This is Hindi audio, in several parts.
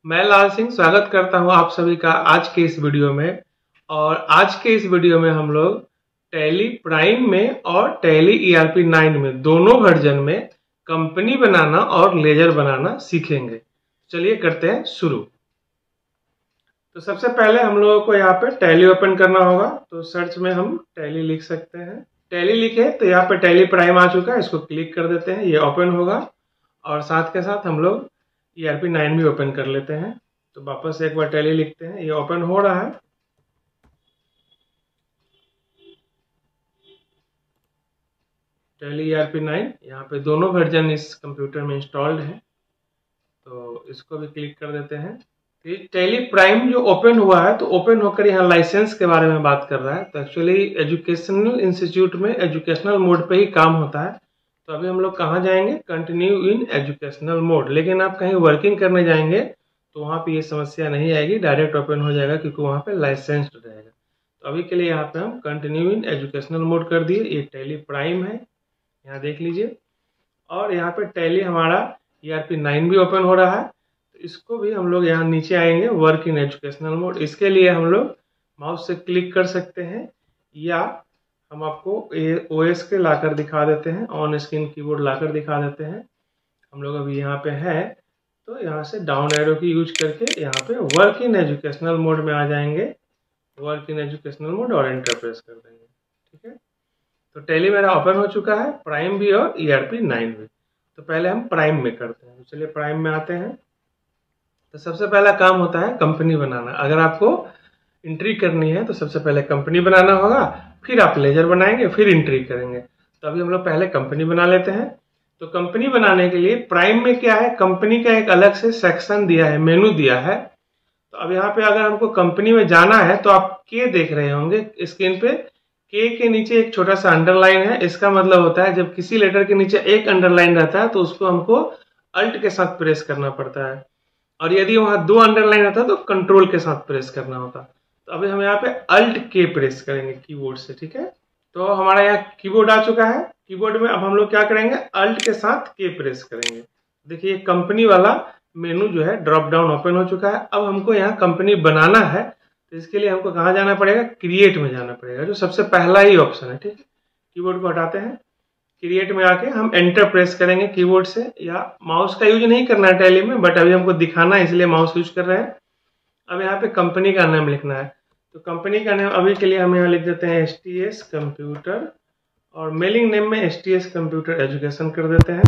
मैं लाल सिंह स्वागत करता हूं आप सभी का आज के इस वीडियो में। और आज के इस वीडियो में हम लोग टैली प्राइम में और टैली ERP9 में दोनों वर्जन में कंपनी बनाना और लेजर बनाना सीखेंगे। चलिए करते हैं शुरू। तो सबसे पहले हम लोगों को यहाँ पे टैली ओपन करना होगा। तो सर्च में हम टैली लिख सकते हैं। टैली लिखे तो यहाँ पे टैली प्राइम आ चुका है, इसको क्लिक कर देते हैं, ये ओपन होगा। और साथ के साथ हम लोग ERP9 भी ओपन कर लेते हैं। तो वापस एक बार टैली लिखते हैं, ये ओपन हो रहा है। टैली ERP9 यहाँ पे दोनों वर्जन इस कंप्यूटर में इंस्टॉल्ड है, तो इसको भी क्लिक कर देते हैं। टैली प्राइम जो ओपन हुआ है तो ओपन होकर यहाँ लाइसेंस के बारे में बात कर रहा है। तो एक्चुअली एजुकेशनल इंस्टीट्यूट में एजुकेशनल मोड पे ही काम होता है। तो अभी हम लोग कहाँ जाएंगे, कंटिन्यू इन एजुकेशनल मोड। लेकिन आप कहीं वर्किंग करने जाएंगे तो वहाँ पे ये समस्या नहीं आएगी, डायरेक्ट ओपन हो जाएगा क्योंकि वहाँ पे लाइसेंस्ड रहेगा। तो अभी के लिए यहाँ पे हम कंटिन्यू इन एजुकेशनल मोड कर दिए। ये टैली प्राइम है, यहाँ देख लीजिए। और यहाँ पे टैली हमारा ERP9 भी ओपन हो रहा है। तो इसको भी हम लोग यहाँ नीचे आएंगे, वर्क इन एजुकेशनल मोड। इसके लिए हम लोग माउस से क्लिक कर सकते हैं या हम आपको OS के लाकर दिखा देते हैं, ऑन स्क्रीन कीबोर्ड लाकर दिखा देते हैं। हम लोग अभी यहाँ पे है तो यहाँ से डाउन एरो की यूज करके यहाँ पे वर्क इन एजुकेशनल मोड में आ जाएंगे। वर्क इन एजुकेशनल मोड और एंटर प्रेस कर देंगे। ठीक है, तो टैली मेरा ओपन हो चुका है, प्राइम भी और ERP9 भी। तो पहले हम प्राइम में करते हैं। तो चलिए प्राइम में आते हैं। तो सबसे पहला काम होता है कंपनी बनाना। अगर आपको एंट्री करनी है तो सबसे पहले कंपनी बनाना होगा, फिर आप लेजर बनाएंगे, फिर एंट्री करेंगे। तो अभी हम लोग पहले कंपनी बना लेते हैं। तो कंपनी बनाने के लिए प्राइम में क्या है, कंपनी का एक अलग से सेक्शन दिया है, मेनू दिया है। तो अब यहाँ पे अगर हमको कंपनी में जाना है तो आप के देख रहे होंगे स्क्रीन पे, के नीचे एक छोटा सा अंडरलाइन है। इसका मतलब होता है जब किसी लेटर के नीचे एक अंडरलाइन रहता है तो उसको हमको अल्ट के साथ प्रेस करना पड़ता है, और यदि वहां 2 अंडरलाइन रहता है तो कंट्रोल के साथ प्रेस करना होता। तो अभी हम यहाँ पे अल्ट के प्रेस करेंगे कीबोर्ड से। ठीक है, तो हमारा यहाँ कीबोर्ड आ चुका है। कीबोर्ड में अब हम लोग क्या करेंगे, अल्ट के साथ के प्रेस करेंगे। देखिए कंपनी वाला मेनू जो है ड्रॉप डाउन ओपन हो चुका है। अब हमको यहाँ कंपनी बनाना है तो इसके लिए हमको कहाँ जाना पड़ेगा, क्रिएट में जाना पड़ेगा, जो सबसे पहला ही ऑप्शन है। ठीक है, कीबोर्ड को हटाते हैं, क्रिएट में आके हम एंटर प्रेस करेंगे कीबोर्ड से, या माउस का यूज नहीं करना है टैली में, बट अभी हमको दिखाना है इसलिए माउस यूज कर रहे हैं। अब यहाँ पे कंपनी का नाम लिखना है। तो कंपनी का नाम अभी के लिए हम यहाँ लिख देते हैं STS कंप्यूटर, और मेलिंग नेम में STS कंप्यूटर एजुकेशन कर देते हैं।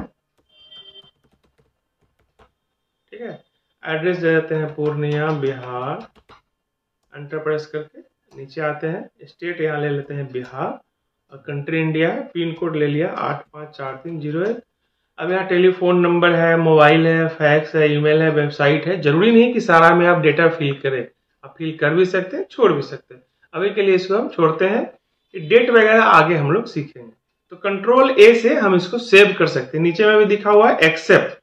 ठीक है, एड्रेस दे देते हैं पूर्णिया बिहार, एंटर प्रेस करके नीचे आते हैं। स्टेट यहाँ ले लेते हैं बिहार, और कंट्री इंडिया है। पिन कोड ले लिया 854301। अब यहाँ टेलीफोन नंबर है, मोबाइल है, फैक्स है, ईमेल है, वेबसाइट है। जरूरी नहीं कि सारा में आप डेटा फिल करें, आप फिल कर भी सकते हैं, छोड़ भी सकते हैं। अभी के लिए इसको हम छोड़ते हैं, डेट वगैरह आगे हम लोग सीखेंगे। तो कंट्रोल A से हम इसको सेव कर सकते हैं। नीचे में भी दिखा हुआ है एक्सेप्ट,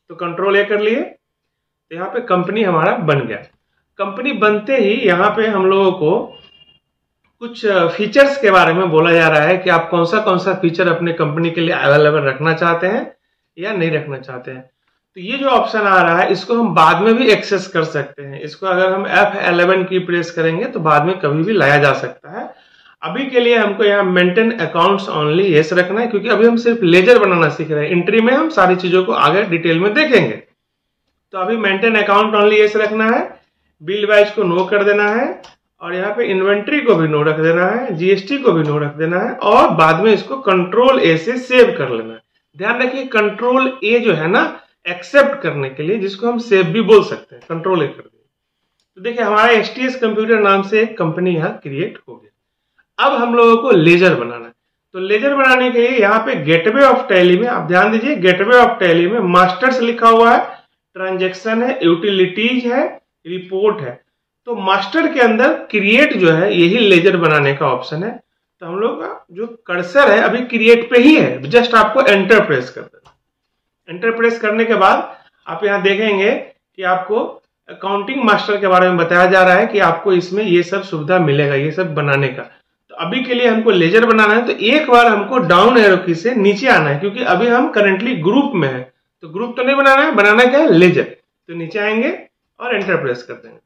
तो कंट्रोल A कर लिए। तो यहाँ पे कंपनी हमारा बन गया। कंपनी बनते ही यहाँ पे हम लोगों को कुछ फीचर्स के बारे में बोला जा रहा है कि आप कौन सा फीचर अपने कंपनी के लिए अवेलेबल रखना चाहते हैं या नहीं रखना चाहते हैं। तो ये जो ऑप्शन आ रहा है इसको हम बाद में भी एक्सेस कर सकते हैं। इसको अगर हम F11 की प्रेस करेंगे तो बाद में कभी भी लाया जा सकता है। अभी के लिए हमको यहाँ मेंटेन अकाउंट्स ओनली यस रखना है, क्योंकि अभी हम सिर्फ लेजर बनाना सीख रहे हैं। एंट्री में हम सारी चीजों को आगे डिटेल में देखेंगे। तो अभी मेंटेन अकाउंट ओनली यस रखना है, बिल वाइज को नो कर देना है, और यहाँ पे इन्वेंट्री को भी नो रख देना है, GST को भी नो रख देना है, और बाद में इसको कंट्रोल A से सेव कर लेना है। ध्यान रखिए कंट्रोल A जो है ना एक्सेप्ट करने के लिए, जिसको हम सेव भी बोल सकते हैं, कंट्रोल A कर दिए। तो देखिए हमारा STS कंप्यूटर नाम से एक कंपनी यहाँ क्रिएट हो गया। अब हम लोगों को लेजर बनाना है। तो लेजर बनाने के लिए यहाँ पे गेटवे ऑफ टैली में आप ध्यान दीजिए, गेटवे ऑफ टैली में मास्टर्स लिखा हुआ है, ट्रांजेक्शन है, यूटिलिटीज है, रिपोर्ट है। तो मास्टर के अंदर क्रिएट जो है यही लेजर बनाने का ऑप्शन है। तो हम लोग का जो कर्सर है अभी क्रिएट पे ही है, जस्ट आपको एंटर प्रेस कर देना। एंटर प्रेस करने के बाद आप यहाँ देखेंगे कि आपको अकाउंटिंग मास्टर के बारे में बताया जा रहा है कि आपको इसमें ये सब सुविधा मिलेगा, ये सब बनाने का। तो अभी के लिए हमको लेजर बनाना है, तो एक बार हमको डाउन एरो की से नीचे आना है, क्योंकि अभी हम करंटली ग्रुप में है। तो ग्रुप तो नहीं बनाना है, बनाना क्या है, लेजर। तो नीचे आएंगे और एंटर प्रेस कर देंगे।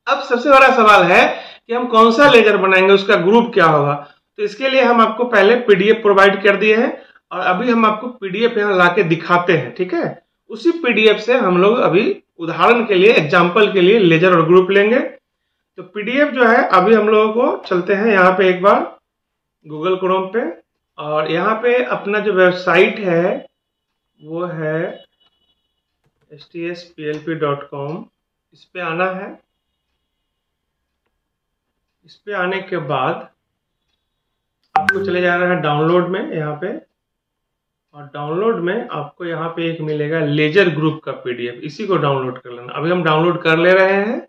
अब सबसे बड़ा सवाल है कि हम कौन सा लेजर बनाएंगे, उसका ग्रुप क्या होगा। तो इसके लिए हम आपको पहले पीडीएफ प्रोवाइड कर दिए हैं और अभी हम आपको पीडीएफ यहाँ लाके दिखाते हैं, ठीक है। उसी पीडीएफ से हम लोग अभी उदाहरण के लिए, एग्जाम्पल के लिए लेजर और ग्रुप लेंगे। तो पीडीएफ जो है अभी हम लोगों को चलते हैं यहाँ पे एक बार गूगल क्रोम पे, और यहाँ पे अपना जो वेबसाइट है वो है htsplp.com। इस पे आना है। इस पे आने के बाद आपको चले जाना है डाउनलोड में यहाँ पे, और डाउनलोड में आपको यहाँ पे एक मिलेगा लेजर ग्रुप का पीडीएफ, इसी को डाउनलोड कर लेना। अभी हम डाउनलोड कर ले रहे हैं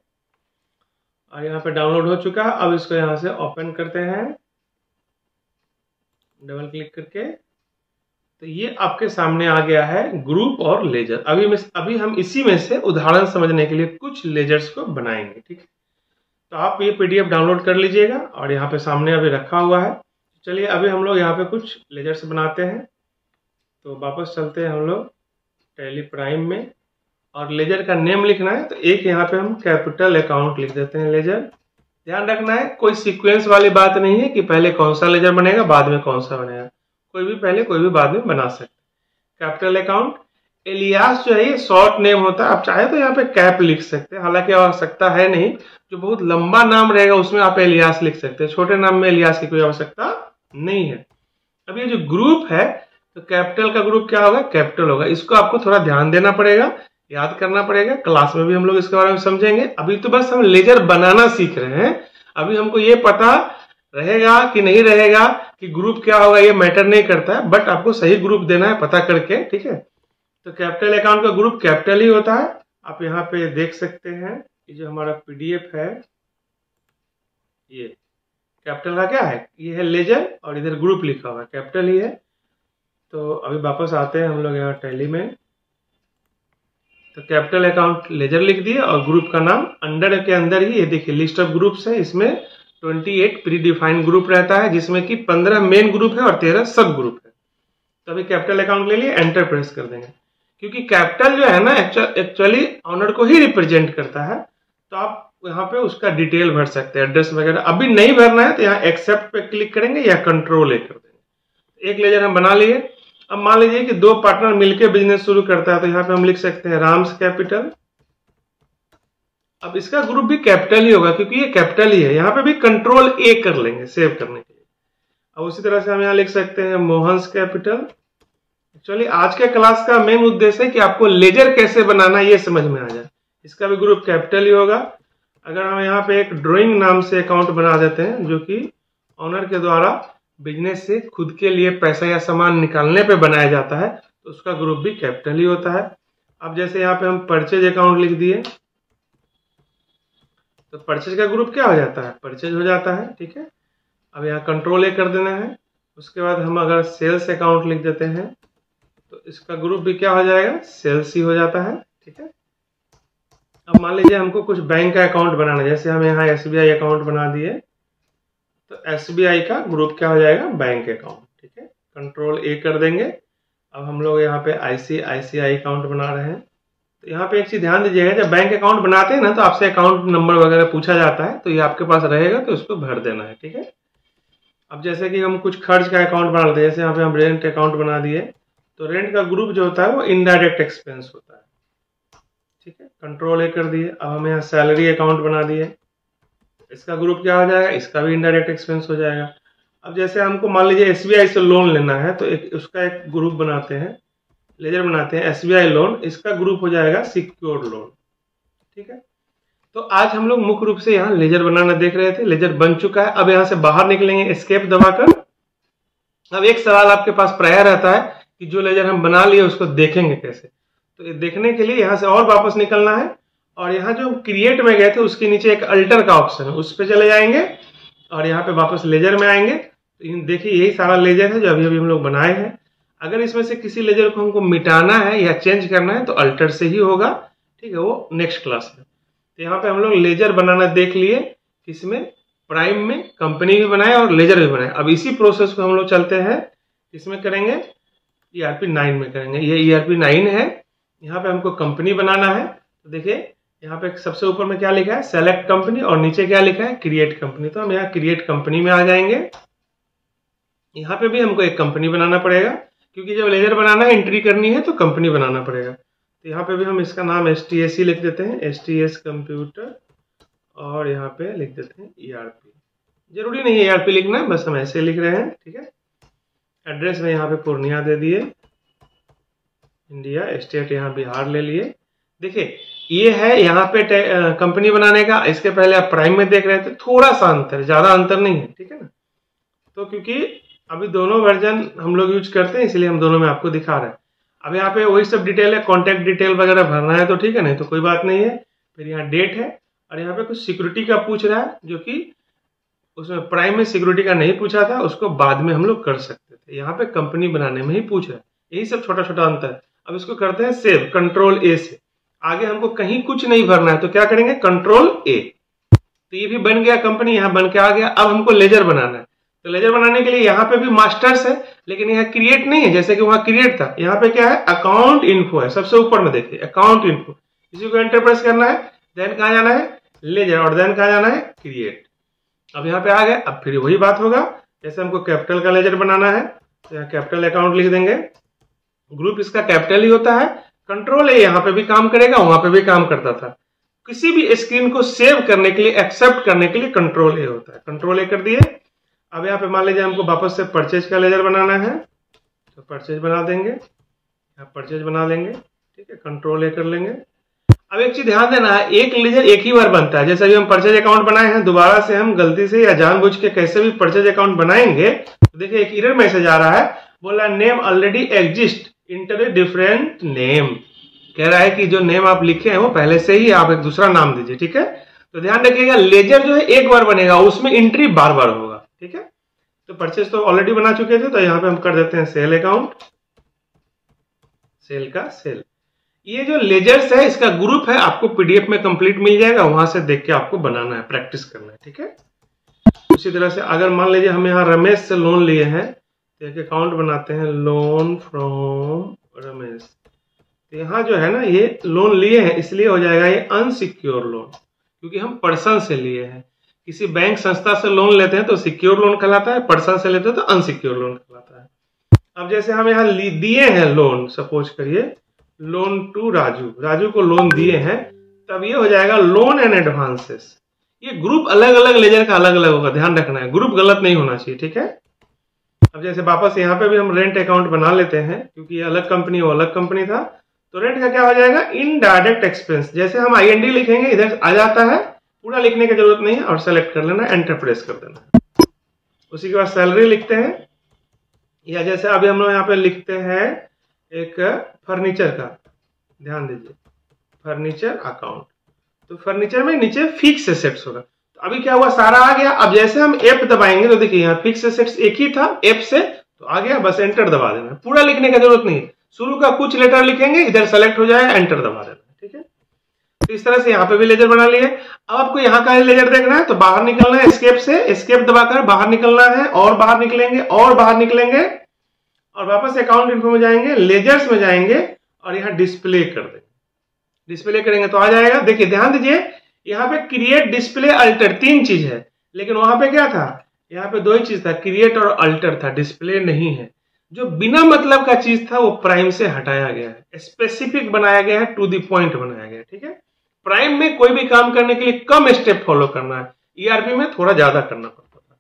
और यहाँ पे डाउनलोड हो चुका है। अब इसको यहाँ से ओपन करते हैं डबल क्लिक करके। तो ये आपके सामने आ गया है ग्रुप और लेजर। अभी हम इसी में से उदाहरण समझने के लिए कुछ लेजर्स को बनाएंगे, ठीक है। तो आप ये पीडीएफ डाउनलोड कर लीजिएगा और यहाँ पे सामने अभी रखा हुआ है। चलिए अभी हम लोग यहाँ पे कुछ लेजर्स बनाते हैं। तो वापस चलते हैं हम लोग टैली प्राइम में, और लेजर का नेम लिखना है। तो एक यहाँ पे हम कैपिटल अकाउंट लिख देते हैं लेजर। ध्यान रखना है कोई सीक्वेंस वाली बात नहीं है कि पहले कौन सा लेजर बनेगा बाद में कौन सा बनेगा, कोई भी पहले कोई भी बाद में बना सकते। Capital account. एलियास जो है ये शॉर्ट नेम होता है, आप चाहे तो यहाँ पे कैप लिख सकते हैं, हालांकि आवश्यकता है नहीं। जो बहुत लंबा नाम रहेगा उसमें आप एलियास लिख सकते हैं, छोटे नाम में एलियास की कोई आवश्यकता नहीं है। अब ये जो ग्रुप है तो कैपिटल का ग्रुप क्या होगा, कैपिटल होगा। इसको आपको थोड़ा ध्यान देना पड़ेगा, याद करना पड़ेगा। क्लास में भी हम लोग इसके बारे में समझेंगे। अभी तो बस हम लेजर बनाना सीख रहे हैं। अभी हमको ये पता रहेगा कि नहीं रहेगा कि ग्रुप क्या होगा ये मैटर नहीं करता है, बट आपको सही ग्रुप देना है पता करके, ठीक है। तो कैपिटल अकाउंट का ग्रुप कैपिटल ही होता है। आप यहाँ पे देख सकते हैं ये जो हमारा पीडीएफ है, ये कैपिटल का क्या है, ये है लेजर और इधर ग्रुप लिखा हुआ है, कैपिटल ही है। तो अभी वापस आते हैं हम लोग यहाँ टैली में। तो कैपिटल अकाउंट लेजर लिख दिए और ग्रुप का नाम अंडर के अंदर ही ये देखिए लिस्ट ऑफ ग्रुप्स है। इसमें 28 प्री डिफाइंड ग्रुप रहता है, जिसमें कि 15 मेन ग्रुप है और 13 सब ग्रुप है। तो अभी कैपिटल अकाउंट ले लिए, एंटर प्रेस कर देंगे। क्योंकि कैपिटल जो है ना एक्चुअली ऑनर को ही रिप्रेजेंट करता है। तो आप यहाँ पे उसका डिटेल भर सकते हैं, एड्रेस वगैरह। अभी नहीं भरना है तो यहाँ एक्सेप्ट पे क्लिक करेंगे या कंट्रोल ए कर देंगे। एक लेजर हम बना लिए। अब मान लीजिए कि दो पार्टनर मिलकर बिजनेस शुरू करता है, तो यहाँ पे हम लिख सकते हैं राम्स कैपिटल। अब इसका ग्रुप भी कैपिटल ही होगा क्योंकि ये कैपिटल ही है। यहाँ पे भी कंट्रोल ए कर लेंगे सेव करने के लिए। अब उसी तरह से हम यहाँ लिख सकते हैं मोहन्स कैपिटल। एक्चुअली आज के क्लास का मेन उद्देश्य है कि आपको लेजर कैसे बनाना ये समझ में आ जाए। इसका भी ग्रुप कैपिटल ही होगा। अगर हम यहाँ पे एक ड्राइंग नाम से अकाउंट बना देते हैं जो कि ऑनर के द्वारा बिजनेस से खुद के लिए पैसा या सामान निकालने पे बनाया जाता है, तो उसका ग्रुप भी कैपिटल ही होता है। अब जैसे यहाँ पे हम परचेज अकाउंट लिख दिए तो परचेज का ग्रुप क्या हो जाता है, परचेज हो जाता है, ठीक है। अब यहाँ कंट्रोल ए कर देना है। उसके बाद हम अगर सेल्स अकाउंट लिख देते हैं तो इसका ग्रुप भी क्या हो जाएगा, सेल्स ही हो जाता है, ठीक है। अब मान लीजिए हमको कुछ बैंक का अकाउंट बनाना है, जैसे हम यहाँ एसबीआई अकाउंट बना दिए तो एसबीआई का ग्रुप क्या हो जाएगा, बैंक अकाउंट, ठीक है। कंट्रोल ए कर देंगे। अब हम लोग यहाँ पे आईसीआईसीआई अकाउंट बना रहे हैं। तो यहाँ पे एक चीज ध्यान दीजिएगा, जब बैंक अकाउंट बनाते हैं ना तो आपसे अकाउंट नंबर वगैरह पूछा जाता है, तो ये आपके पास रहेगा तो उसको भर देना है, ठीक है। अब जैसे कि हम कुछ खर्च का अकाउंट बना लेते हैं, जैसे यहाँ पे हम रेंट अकाउंट बना दिए, तो रेंट का ग्रुप जो होता है वो इनडायरेक्ट एक्सपेंस होता है, ठीक है। कंट्रोल ए कर दिए। अब हम यहाँ सैलरी अकाउंट बना दिए, इसका ग्रुप क्या हो जाएगा, इसका भी इनडायरेक्ट एक्सपेंस हो जाएगा। अब जैसे हमको मान लीजिए एसबीआई से लोन लेना है तो उसका एक ग्रुप बनाते हैं, लेजर बनाते हैं एसबीआई लोन, इसका ग्रुप हो जाएगा सिक्योर लोन, ठीक है। तो आज हम लोग मुख्य रूप से यहाँ लेजर बनाना देख रहे थे। लेजर बन चुका है। अब यहाँ से बाहर निकलेंगे एस्केप दबाकर। अब एक सवाल आपके पास प्राय रहता है कि जो लेजर हम बना लिए उसको देखेंगे कैसे। तो देखने के लिए यहाँ से और वापस निकलना है, और यहाँ जो क्रिएट में गए थे उसके नीचे एक अल्टर का ऑप्शन है, उस पर चले जाएंगे और यहाँ पे वापस लेजर में आएंगे। तो देखिए यही सारा लेजर है जो अभी अभी हम लोग बनाए हैं। अगर इसमें से किसी लेजर को हमको मिटाना है या चेंज करना है तो अल्टर से ही होगा, ठीक है, वो नेक्स्ट क्लास में। तो यहाँ पे हम लोग लेजर बनाना देख लिए, किसमें, प्राइम में। कंपनी भी बनाए और लेजर भी बनाए। अब इसी प्रोसेस को हम लोग चलते हैं, इसमें करेंगे ERP 9 में करेंगे। ये ERP 9 है। यहाँ पे हमको कंपनी बनाना है। तो देखिए यहाँ पे सबसे ऊपर में क्या लिखा है, सेलेक्ट कंपनी, और नीचे क्या लिखा है, क्रिएट कंपनी। तो हम यहाँ क्रिएट कंपनी में आ जाएंगे। यहाँ पे भी हमको एक कंपनी बनाना पड़ेगा, क्योंकि जब लेजर बनाना है, एंट्री करनी है, तो कंपनी बनाना पड़ेगा। तो यहाँ पे भी हम इसका नाम STS ही लिख देते हैं, STS कंप्यूटर, और यहाँ पे लिख देते हैं ERP। जरूरी नहीं है ERP लिखना, बस हम ऐसे लिख रहे हैं, ठीक है। एड्रेस में यहाँ पे पूर्णिया दे दिए, इंडिया, स्टेट यहाँ बिहार ले लिए। देखिए ये है यहाँ पे कंपनी बनाने का। इसके पहले आप प्राइम में देख रहे थे, थोड़ा सा अंतर, ज्यादा अंतर नहीं है, ठीक है ना। तो क्योंकि अभी दोनों वर्जन हम लोग यूज करते हैं, इसलिए हम दोनों में आपको दिखा रहे हैं। अब यहाँ पे वही सब डिटेल है, कॉन्टैक्ट डिटेल वगैरह भरना है तो ठीक है, नहीं तो कोई बात नहीं है। फिर यहाँ डेट है, और यहाँ पे कुछ सिक्योरिटी का पूछ रहा है, जो कि उसमें प्राइम में सिक्योरिटी का नहीं पूछा था, उसको बाद में हम लोग कर सकते थे। यहाँ पे कंपनी बनाने में ही पूछ रहा है, यही सब छोटा छोटा अंतर है। अब इसको करते हैं सेव, कंट्रोल A से। आगे हमको कहीं कुछ नहीं भरना है, तो क्या करेंगे, कंट्रोल A। तो ये भी बन गया कंपनी, यहाँ बन के आ गया। अब हमको लेजर बनाना है, तो लेजर बनाने के लिए यहाँ पे भी मास्टर्स है, लेकिन यहाँ क्रिएट नहीं है, जैसे कि वहां क्रिएट था। यहाँ पे क्या है, अकाउंट इन्फो है, सबसे ऊपर में देखिए अकाउंट इन्फो, इसी को एंटर प्रेस करना है। देन कहाँ जाना है, लेजर, और देन कहाँ जाना है, क्रिएट। अब यहाँ पे आ गए। अब फिर वही बात होगा, जैसे हमको कैपिटल का लेजर बनाना है, तो यहाँ कैपिटल अकाउंट लिख देंगे। ग्रुप इसका कैपिटल ही होता है। कंट्रोल A यहाँ पे भी काम करेगा, वहां पे भी काम करता था। किसी भी स्क्रीन को सेव करने के लिए, एक्सेप्ट करने के लिए कंट्रोल A होता है। कंट्रोल A कर दिए। अब यहाँ पे मान लीजिए हमको वापस से परचेज का लेजर बनाना है, तो परचेज बना देंगे, यहाँ परचेज बना लेंगे, ठीक है। कंट्रोल A कर लेंगे। अब एक चीज ध्यान देना है, एक लेजर एक ही बार बनता है। जैसे अभी हम परचेज अकाउंट बनाए हैं, दोबारा से हम गलती से या जानबूझ के कैसे भी परचेज अकाउंट बनाएंगे, तो देखिए एक एरर मैसेज आ रहा है, बोल रहा है name already exist, inter a different name. कह रहा है कि जो नेम आप लिखे हैं वो पहले से ही, आप एक दूसरा नाम दीजिए, ठीक है। तो ध्यान रखिएगा, लेजर जो है एक बार बनेगा, उसमें एंट्री बार बार होगा, ठीक है। तो परचेज तो ऑलरेडी बना चुके थे, तो यहाँ पे हम कर देते हैं सेल अकाउंट, सेल का सेल। ये जो लेजर्स है, इसका ग्रुप है, आपको PDF में कंप्लीट मिल जाएगा, वहां से देख के आपको बनाना है, प्रैक्टिस करना है, ठीक है। उसी तरह से अगर मान लीजिए हम यहाँ रमेश से लोन लिए हैं, तो एक अकाउंट बनाते हैं, लोन फ्रॉम रमेश। तो यहाँ जो है ना, ये लोन लिए हैं, इसलिए हो जाएगा ये अनसिक्योर लोन, क्योंकि हम पर्सन से लिए हैं। किसी बैंक संस्था से लोन लेते हैं तो सिक्योर लोन कहलाता है, पर्सन से लेते हैं तो अनसिक्योर लोन कहलाता है। अब जैसे हम यहाँ दिए हैं लोन, सपोज करिए लोन टू राजू, राजू को लोन दिए हैं, तब ये हो जाएगा लोन एंड एडवांसेस। ये ग्रुप अलग अलग लेजर का अलग अलग होगा, ध्यान रखना है, ग्रुप गलत नहीं होना चाहिए, ठीक है। अब जैसे वापस यहाँ पे भी हम रेंट अकाउंट बना लेते हैं, क्योंकि ये अलग कंपनी वो अलग कंपनी था, तो रेंट का क्या हो जाएगा, इनडायरेक्ट एक्सपेंस। जैसे हम IND लिखेंगे, इधर आ जाता है, पूरा लिखने की जरूरत नहीं है, और सेलेक्ट कर लेना, एंटर प्रेस कर देना। उसी के बाद सैलरी लिखते हैं, या जैसे अभी हम लोग यहाँ पे लिखते हैं एक फर्नीचर का, ध्यान दीजिए, फर्नीचर अकाउंट। तो फर्नीचर में नीचे फिक्स एसेट्स होगा। तो अभी क्या हुआ, सारा आ गया। अब जैसे हम F दबाएंगे, तो देखिए यहाँ फिक्स एसेट्स एक ही था, F से तो आ गया, बस एंटर दबा देना। पूरा लिखने की जरूरत नहीं है, शुरू का कुछ लेटर लिखेंगे, इधर सेलेक्ट हो जाएगा, एंटर दबा देना, ठीक है। तो इस तरह से यहाँ पे भी लेजर बना लिए। अब आपको यहाँ का लेजर देखना है, तो बाहर निकलना है, एस्केप से, एस्केप दबाकर बाहर निकलना है, और बाहर निकलेंगे, और बाहर निकलेंगे, और वापस अकाउंट इन्फो में जाएंगे, लेजर्स में जाएंगे, और यहाँ डिस्प्ले कर देंगे। डिस्प्ले करेंगे तो आ जाएगा। देखिए ध्यान दीजिए, यहाँ पे क्रिएट, डिस्प्ले, अल्टर 3 चीज है, लेकिन वहां पे क्या था, यहाँ पे 2 ही चीज था, क्रिएट और अल्टर था, डिस्प्ले नहीं है। जो बिना मतलब का चीज था वो प्राइम से हटाया गया है, स्पेसिफिक बनाया गया है, टू द पॉइंट बनाया गया है, ठीक है। प्राइम में कोई भी काम करने के लिए कम स्टेप फॉलो करना है, ERP में थोड़ा ज्यादा करना पड़ता है।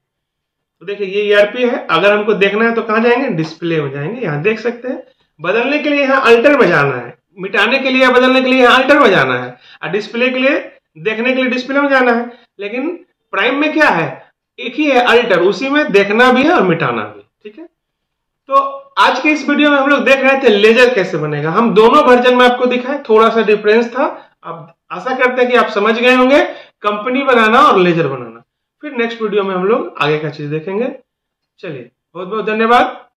तो देखिए ये ERP है, अगर हमको देखना है तो कहाँ जाएंगे, डिस्प्ले में जाएंगे, यहाँ देख सकते हैं। बदलने के लिए यहाँ अल्टर में जाना है, मिटाने के लिए, बदलने के लिए यहाँ अल्टर में जाना है, और डिस्प्ले के लिए, देखने के लिए डिस्प्ले में जाना है। लेकिन प्राइम में क्या है, एक ही है अल्टर, उसी में देखना भी है और मिटाना भी, ठीक है। तो आज के इस वीडियो में हम लोग देख रहे थे लेजर कैसे बनेगा। हम दोनों वर्जन में आपको दिखाए, थोड़ा सा डिफरेंस था। अब आशा करते हैं कि आप समझ गए होंगे कंपनी बनाना और लेजर बनाना। फिर नेक्स्ट वीडियो में हम लोग आगे का चीज देखेंगे। चलिए, बहुत बहुत धन्यवाद।